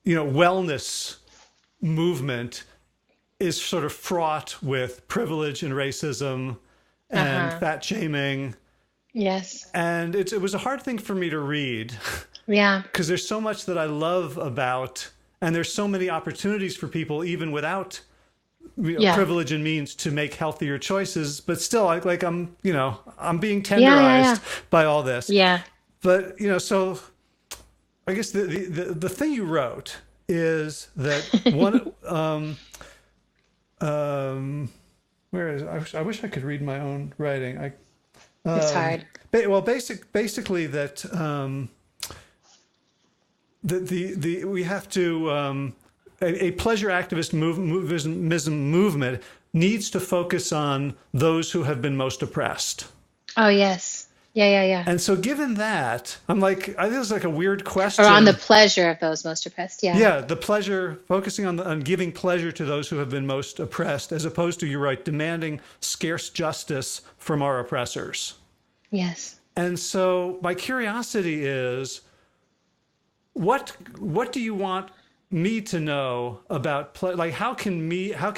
wellness movement is sort of fraught with privilege and racism and fat shaming. Yes. And it was a hard thing for me to read Yeah. because there's so much that I love about, and there's so many opportunities for people even without privilege and means to make healthier choices. But still, I'm being tenderized by all this. Yeah. But so I guess the thing you wrote is that one. Where is it? I wish I could read my own writing. It's hard. Well, basically that we have to a pleasure activist movement needs to focus on those who have been most oppressed. Oh, yes. Yeah. And so given that, I'm like, I think it's like a weird question. Or on the pleasure of those most oppressed. Yeah. Yeah, the pleasure, focusing on giving pleasure to those who have been most oppressed, as opposed to, you're right, demanding scarce justice from our oppressors. Yes. And so my curiosity is, what do you want me to know about how can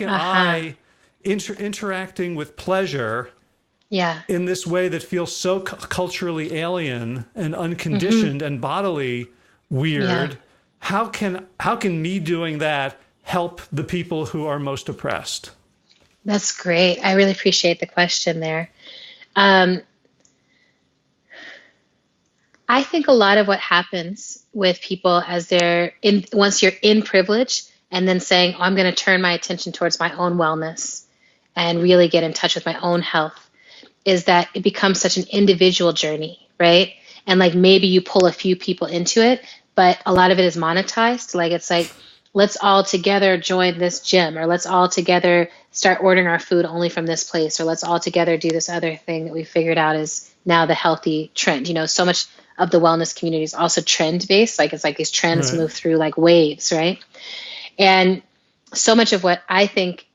I interacting with pleasure in this way that feels so culturally alien and unconditioned and bodily weird? How can me doing that help the people who are most oppressed? That's great. I really appreciate the question there. I think a lot of what happens with people as once you're in privilege and then saying, oh, I'm going to turn my attention towards my own wellness and really get in touch with my own health, is that it becomes such an individual journey, right? And like maybe you pull a few people into it, but a lot of it is monetized. Like it's like, let's all together join this gym, or let's all together start ordering our food only from this place, or let's all together do this other thing that we figured out is now the healthy trend. So much of the wellness community is also trend based. Like it's like these trends move through like waves, right? And so much of what I think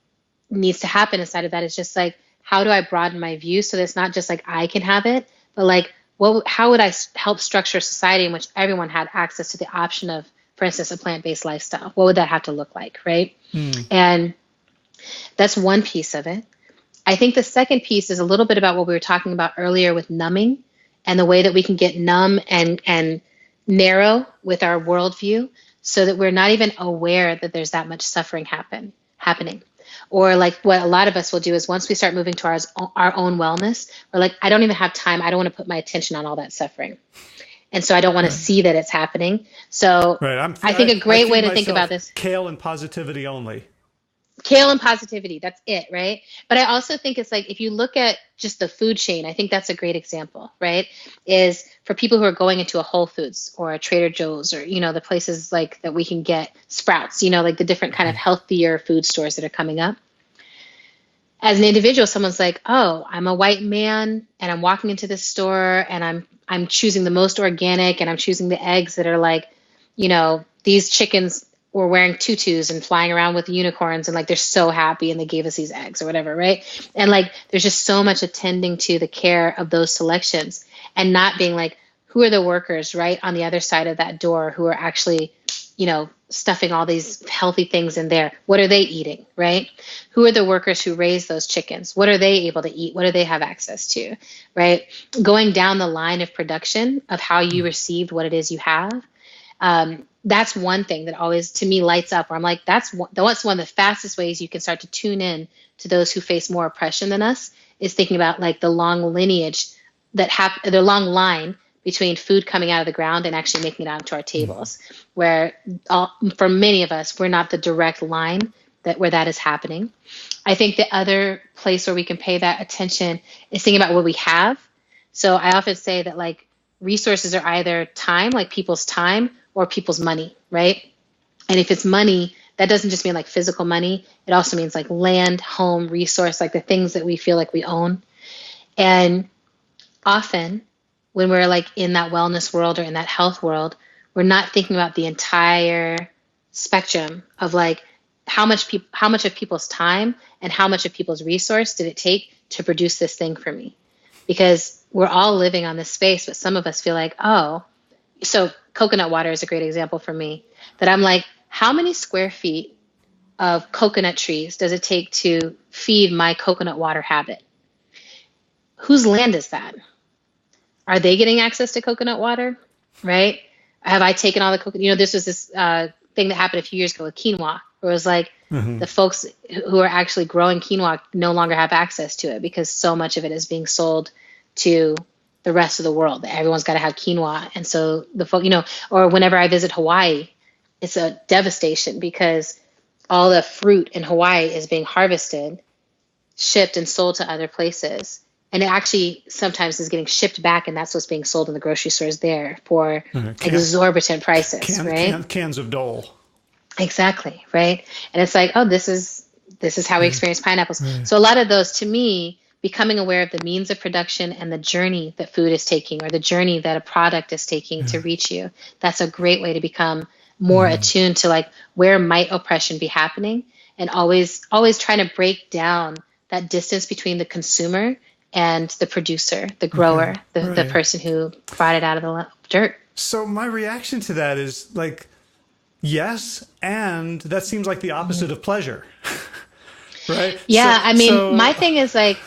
needs to happen inside of that is just like, how do I broaden my view so that it's not just like I can have it, but like, how would I help structure a society in which everyone had access to the option of, for instance, a plant-based lifestyle? What would that have to look like, right? And that's one piece of it. I think the second piece is a little bit about what we were talking about earlier with numbing and the way that we can get numb and narrow with our worldview so that we're not even aware that there's that much suffering happening. Or like what a lot of us will do is once we start moving towards our own wellness, we're like, I don't even have time. I don't want to put my attention on all that suffering. And so I don't want to see that it's happening. So I think a great way to think about this. Kale and positivity only. Kale and positivity. That's it, right? But I also think it's like, if you look at just the food chain, I think that's a great example, right? Is for people who are going into a Whole Foods or a Trader Joe's or, the places like that we can get Sprouts, like the different kind of healthier food stores that are coming up. As an individual, someone's like, oh, I'm a white man and I'm walking into this store and I'm choosing the most organic and I'm choosing the eggs that are like, these chickens were wearing tutus and flying around with unicorns and like they're so happy and they gave us these eggs or whatever, right? And like there's just so much attending to the care of those selections and not being like, who are the workers right on the other side of that door who are actually, stuffing all these healthy things in there? What are they eating, right? Who are the workers who raise those chickens? What are they able to eat? What do they have access to, right? Going down the line of production of how you received what it is you have. That's one thing that always, to me, lights up where I'm like, that's one of the fastest ways you can start to tune in to those who face more oppression than us, is thinking about like the long lineage the long line between food coming out of the ground and actually making it onto our tables, where for many of us, we're not the direct line where that is happening. I think the other place where we can pay that attention is thinking about what we have. So I often say that like resources are either time, like people's time, or people's money, right? And if it's money, that doesn't just mean like physical money. It also means like land, home, resource, like the things that we feel like we own. And often when we're like in that wellness world or in that health world, we're not thinking about the entire spectrum of like how much of people's time and how much of people's resource did it take to produce this thing for me? Because we're all living on this space, but some of us feel like, oh, so coconut water is a great example for me, that I'm like, how many square feet of coconut trees does it take to feed my coconut water habit? Whose land is that? Are they getting access to coconut water? Right? Have I taken all the coconut? This was this thing that happened a few years ago with quinoa, where it was like the folks who are actually growing quinoa no longer have access to it because so much of it is being sold to the rest of the world. Everyone's got to have quinoa. And so the folk, or whenever I visit Hawaii, it's a devastation because all the fruit in Hawaii is being harvested, shipped, and sold to other places. And it actually sometimes is getting shipped back, and that's what's being sold in the grocery stores there for exorbitant prices, right? Cans of Dole. Exactly, right? And it's like, oh, this is how we experience pineapples. So a lot of those, to me, becoming aware of the means of production and the journey that food is taking, or the journey that a product is taking to reach you, that's a great way to become more attuned to like, where might oppression be happening, and always trying to break down that distance between the consumer and the producer, the grower, the person who brought it out of the dirt. So my reaction to that is like, yes, and that seems like the opposite of pleasure, right? Yeah, my thing is like,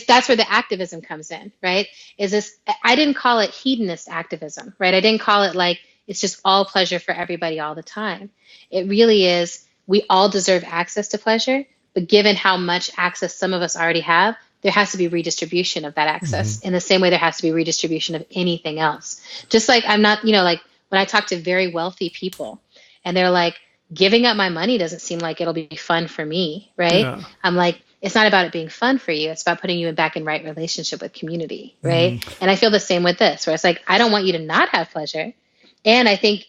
that's where the activism comes in, right? I didn't call it hedonist activism, right? I didn't call it like, it's just all pleasure for everybody all the time. It really is, we all deserve access to pleasure, but given how much access some of us already have, there has to be redistribution of that access in the same way there has to be redistribution of anything else. Just like I'm not, like when I talk to very wealthy people and they're like, giving up my money doesn't seem like it'll be fun for me, right? Yeah. I'm like, it's not about it being fun for you. It's about putting you back in right relationship with community, right? And I feel the same with this, where it's like, I don't want you to not have pleasure. And I think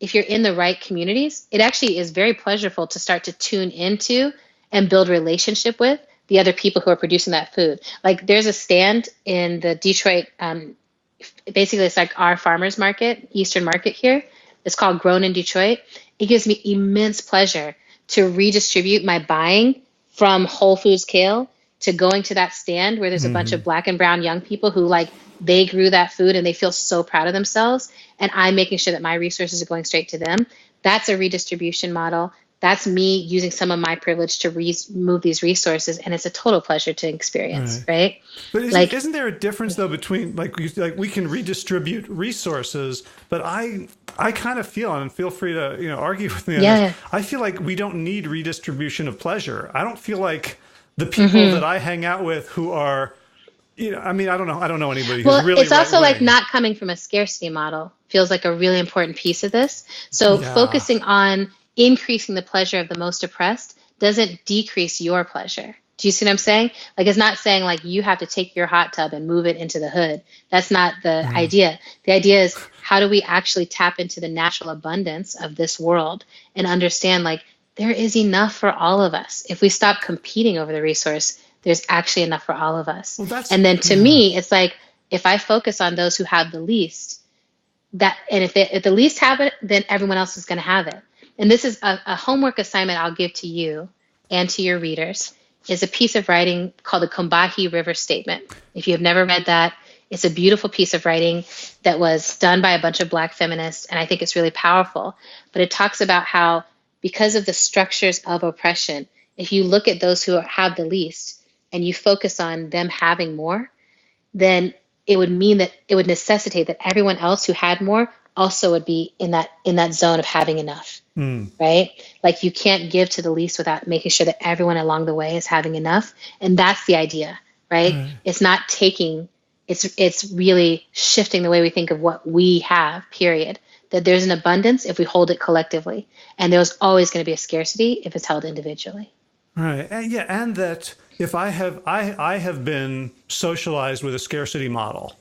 if you're in the right communities, it actually is very pleasurable to start to tune into and build relationship with the other people who are producing that food. Like there's a stand in the Detroit, basically it's like our farmers market, Eastern market here. It's called Grown in Detroit. It gives me immense pleasure to redistribute my buying from Whole Foods kale to going to that stand where there's a bunch of Black and brown young people who like, they grew that food and they feel so proud of themselves. And I'm making sure that my resources are going straight to them. That's a redistribution model. That's me using some of my privilege to move these resources, and it's a total pleasure to experience, right? But isn't there a difference though between like we can redistribute resources, but I kind of feel, and feel free to argue with me on this, I feel like we don't need redistribution of pleasure. I don't feel like the people that I hang out with who are, I don't know anybody who's really it's also like not coming from a scarcity model feels like a really important piece of this. So focusing on increasing the pleasure of the most oppressed doesn't decrease your pleasure. Do you see what I'm saying? Like, it's not saying like you have to take your hot tub and move it into the hood. That's not the idea. The idea is, how do we actually tap into the natural abundance of this world and understand like there is enough for all of us. If we stop competing over the resource, there's actually enough for all of us. And then to me, it's like, if I focus on those who have the least, and if the least have it, then everyone else is going to have it. And this is a homework assignment I'll give to you and to your readers, is a piece of writing called the Combahee River Statement. If you have never read that, it's a beautiful piece of writing that was done by a bunch of Black feminists, and I think it's really powerful. But it talks about how, because of the structures of oppression, if you look at those who have the least and you focus on them having more, then it would mean that it would necessitate that everyone else who had more also would be in that zone of having enough, right? Like, you can't give to the least without making sure that everyone along the way is having enough. And that's the idea, right? It's not taking, it's really shifting the way we think of what we have, period. That there's an abundance if we hold it collectively. And there's always going to be a scarcity if it's held individually. Right. And that if I have been socialized with a scarcity model.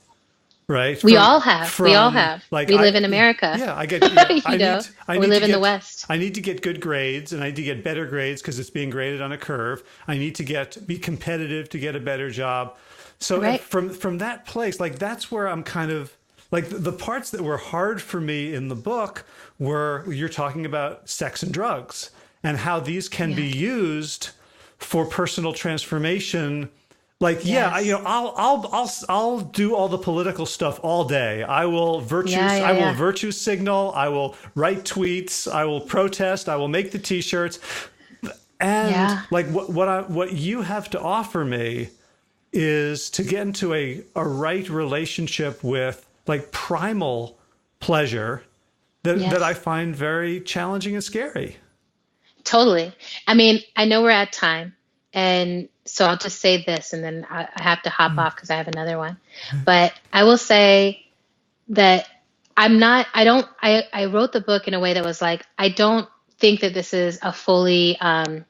Right. We all have. Like, we live in America. Yeah, I get. We live in the West. I need to get good grades, and I need to get better grades because it's being graded on a curve. I need to be competitive to get a better job. So from that place, like, that's where I'm kind of like, the parts that were hard for me in the book were, you're talking about sex and drugs. and how these can be used for personal transformation. Like, I'll do all the political stuff all day. I will virtue signal. I will write tweets. I will protest. I will make the T-shirts. And like what you have to offer me is to get into a right relationship with like primal pleasure that I find very challenging and scary. Totally. I mean, I know we're at time, and so I'll just say this, and then I have to hop off because I have another one. But I will say that I wrote the book in a way that was like, I don't think that this is a fully, a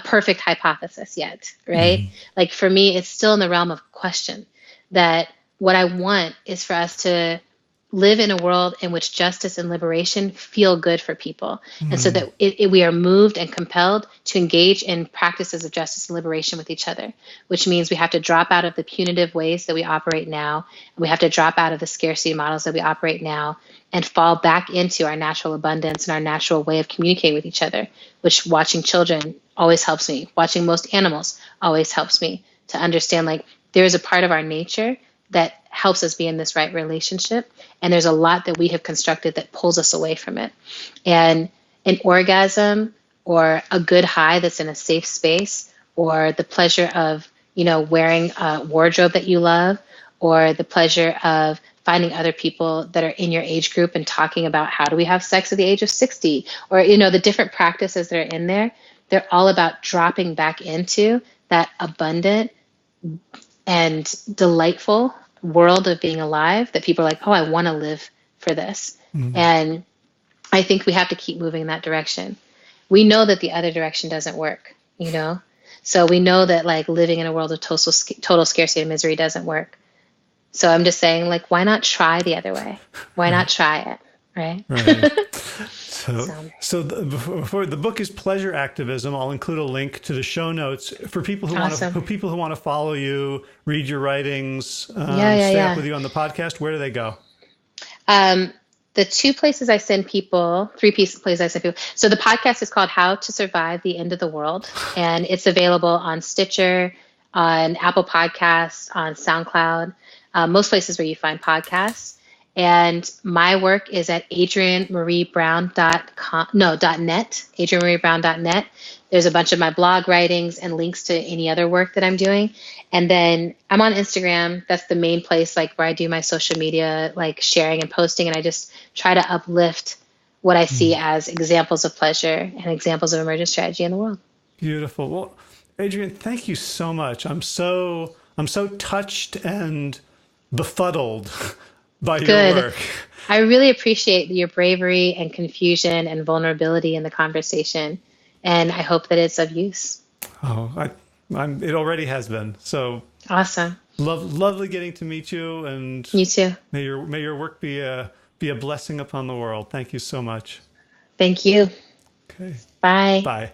perfect hypothesis yet, right? Like for me, it's still in the realm of question, that what I want is for us to live in a world in which justice and liberation feel good for people. And so that we are moved and compelled to engage in practices of justice and liberation with each other, which means we have to drop out of the punitive ways that we operate now. We have to drop out of the scarcity models that we operate now and fall back into our natural abundance and our natural way of communicating with each other, which watching children always helps me. Watching most animals always helps me to understand, like, there is a part of our nature that helps us be in this right relationship. And there's a lot that we have constructed that pulls us away from it. And an orgasm or a good high that's in a safe space, or the pleasure of, wearing a wardrobe that you love, or the pleasure of finding other people that are in your age group and talking about how do we have sex at the age of 60, or, the different practices that are in there, they're all about dropping back into that abundant and delightful world of being alive that people are like, oh, I want to live for this. And I think we have to keep moving in that direction. We know that the other direction doesn't work, So we know that like living in a world of total scarcity and misery doesn't work. So I'm just saying, like, why not try the other way? Why not try it? Right. So the book is Pleasure Activism. I'll include a link to the show notes for people who want to follow you, read your writings, stay up with you on the podcast. Where do they go? The two places I send people, places I send people. So the podcast is called How to Survive the End of the World, and it's available on Stitcher, on Apple Podcasts, on SoundCloud, most places where you find podcasts. And my work is at adriennemareebrown.net, adriennemareebrown.net. There's a bunch of my blog writings and links to any other work that I'm doing. And then I'm on Instagram. That's the main place, like, where I do my social media, like, sharing and posting. And I just try to uplift what I see as examples of pleasure and examples of emergent strategy in the world. Beautiful. Well, Adrienne, thank you so much. I'm so touched and befuddled by your work. I really appreciate your bravery and confusion and vulnerability in the conversation, and I hope that it's of use. Oh, it already has been. So awesome. Lovely getting to meet you, and you too. May your work be a blessing upon the world. Thank you so much. Thank you. Okay. Bye. Bye.